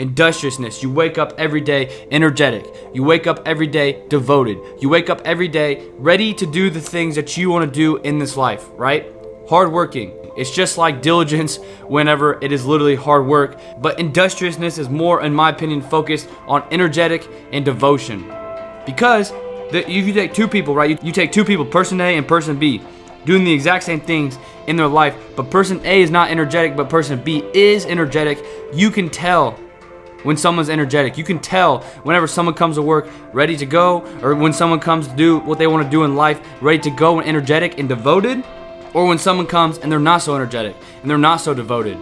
industriousness. You wake up every day energetic. You wake up every day devoted. You wake up every day ready to do the things that you want to do in this life, right? Hardworking. It's just like diligence whenever it is literally hard work. But industriousness is more, in my opinion, focused on energetic and devotion. Because if you take two people, right? You take two people, person A and person B, doing the exact same things in their life, but person A is not energetic, but person B is energetic. You can tell when someone's energetic. You can tell whenever someone comes to work ready to go, or when someone comes to do what they want to do in life, ready to go and energetic and devoted, or when someone comes and they're not so energetic and they're not so devoted.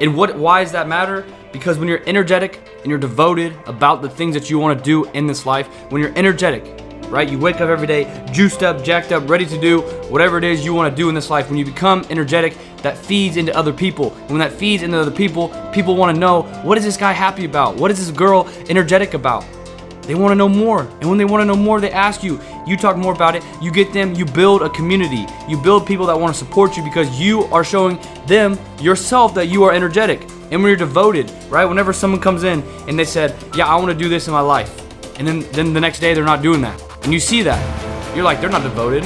And why does that matter? Because when you're energetic and you're devoted about the things that you want to do in this life, when you're energetic, right? You wake up every day juiced up, jacked up, ready to do whatever it is you want to do in this life. When you become energetic, that feeds into other people. And when that feeds into other people, people want to know, what is this guy happy about? What is this girl energetic about? They want to know more. And when they want to know more, they ask you. You talk more about it. You get them. You build a community. You build people that want to support you because you are showing them yourself that you are energetic. And when you're devoted, right? Whenever someone comes in and they said, yeah, I want to do this in my life. And then the next day they're not doing that. And you see that. You're like, they're not devoted.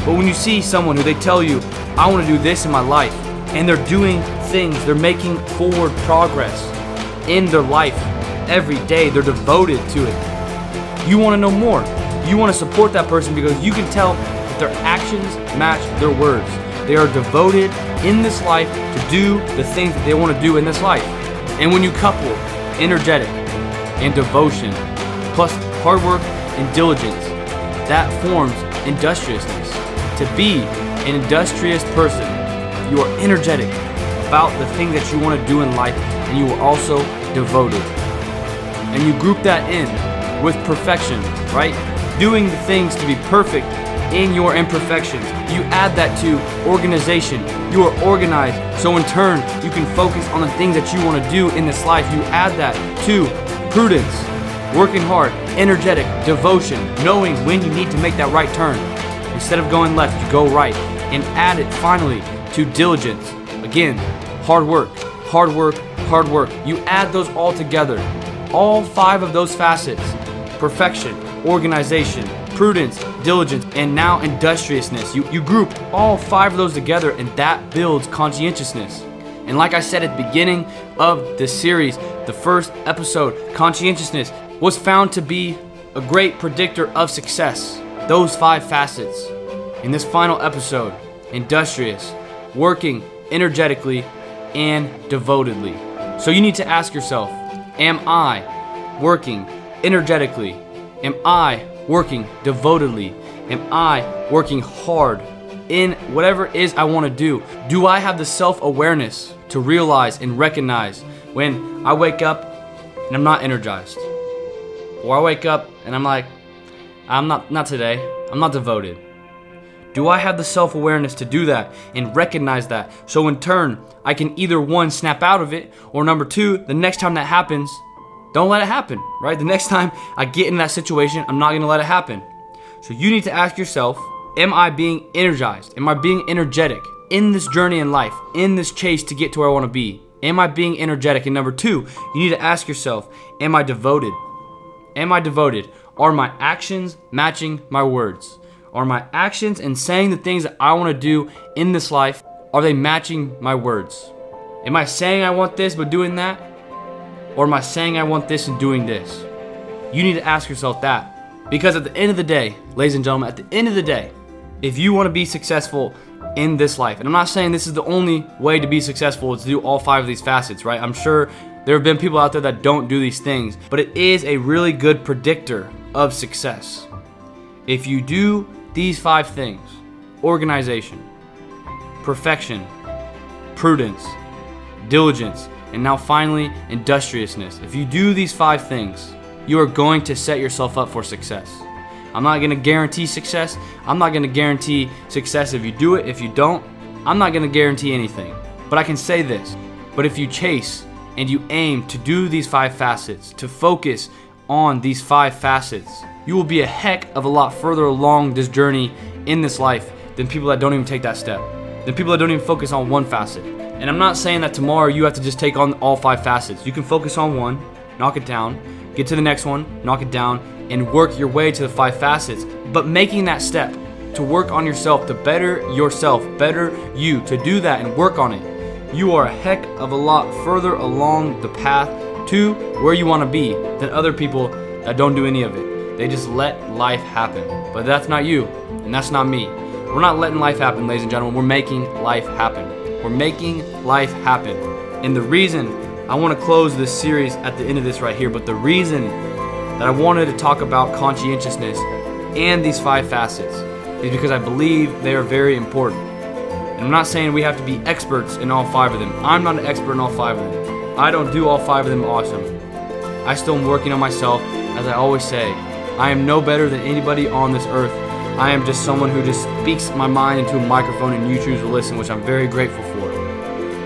But when you see someone who they tell you, I want to do this in my life, and they're doing things, they're making forward progress in their life every day, they're devoted to it. You want to know more. You want to support that person because you can tell that their actions match their words. They are devoted in this life to do the things that they want to do in this life. And when you couple energetic and devotion plus hard work and diligence, that forms industriousness. To be an industrious person, you are energetic about the thing that you want to do in life, and you are also devoted. And you group that in with perfection, right? Doing the things to be perfect in your imperfections. You add that to organization. You are organized, so in turn, you can focus on the things that you want to do in this life. You add that to prudence, working hard, energetic, devotion, knowing when you need to make that right turn. Instead of going left, you go right. And add it finally to diligence. Again, hard work, hard work, hard work. You add those all together. All 5 of those facets: perfection, organization, prudence, diligence, and now industriousness. You group all 5 of those together, and that builds conscientiousness. And like I said at the beginning of this series, the first episode, conscientiousness was found to be a great predictor of success. Those 5 facets. In this final episode, industrious, working energetically and devotedly. So you need to ask yourself, am I working energetically? Am I working devotedly? Am I working hard in whatever it is I want to do? Do I have the self-awareness to realize and recognize when I wake up and I'm not energized? Or I wake up and I'm like, I'm not today. I'm not devoted. Do I have the self-awareness to do that and recognize that? So in turn, I can either 1, snap out of it, or number 2, the next time that happens, don't let it happen, right? The next time I get in that situation, I'm not going to let it happen. So you need to ask yourself, am I being energized? Am I being energetic in this journey in life, in this chase to get to where I want to be? Am I being energetic? And number 2, you need to ask yourself, am I devoted? Am I devoted? Are my actions matching my words? Are my actions and saying the things that I want to do in this life, are they matching my words? Am I saying I want this but doing that? Or am I saying I want this and doing this? You need to ask yourself that. Because at the end of the day, ladies and gentlemen, at the end of the day, if you want to be successful in this life, and I'm not saying this is the only way to be successful is to do all 5 of these facets, right? I'm sure there have been people out there that don't do these things, but it is a really good predictor of success. If you do these 5 things: organization, perfection, prudence, diligence, and now finally industriousness. If you do these 5 things, you are going to set yourself up for success. I'm not going to guarantee success. I'm not going to guarantee success if you do it. If you don't, I'm not going to guarantee anything. But I can say this: but if you chase and you aim to do these 5 facets, to focus on these 5 facets, you will be a heck of a lot further along this journey in this life than people that don't even take that step, than people that don't even focus on 1 facet. And I'm not saying that tomorrow you have to just take on all 5 facets. You can focus on one, knock it down, get to the next one, knock it down, and work your way to the 5 facets. But making that step to work on yourself, to better yourself, better you, to do that and work on it, you are a heck of a lot further along the path to where you want to be than other people that don't do any of it. They just let life happen. But that's not you, and that's not me. We're not letting life happen, ladies and gentlemen. We're making life happen. We're making life happen. And the reason I want to close this series at the end of this right here, but the reason that I wanted to talk about conscientiousness and these 5 facets is because I believe they are very important. And I'm not saying we have to be experts in all 5 of them. I'm not an expert in all 5 of them. I don't do all 5 of them awesome. I still am working on myself, as I always say. I am no better than anybody on this earth. I am just someone who just speaks my mind into a microphone and you choose to listen, which I'm very grateful for.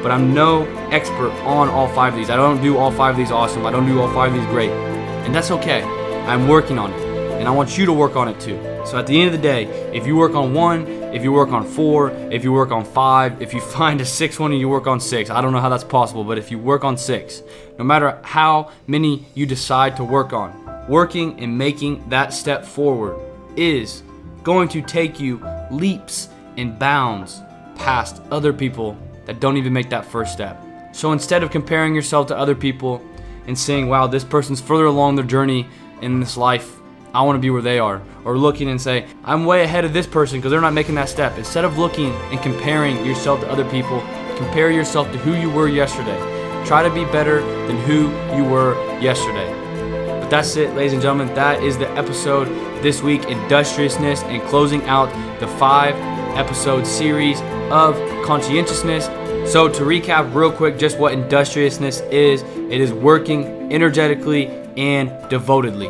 But I'm no expert on all 5 of these. I don't do all 5 of these awesome. I don't do all 5 of these great. And that's okay. I'm working on it. And I want you to work on it too. So at the end of the day, if you work on 1, if you work on 4, if you work on 5, if you find a 6th one and you work on 6, I don't know how that's possible, but if you work on 6, no matter how many you decide to work on, working and making that step forward is going to take you leaps and bounds past other people that don't even make that first step. So instead of comparing yourself to other people and saying, wow, this person's further along their journey in this life, I want to be where they are, or looking and say, I'm way ahead of this person because they're not making that step. Instead of looking and comparing yourself to other people, compare yourself to who you were yesterday. Try to be better than who you were yesterday. But that's it, ladies and gentlemen. That is the episode this week, Industriousness, and closing out the 5-episode series of conscientiousness. So to recap real quick just what industriousness is, it is working energetically and devotedly.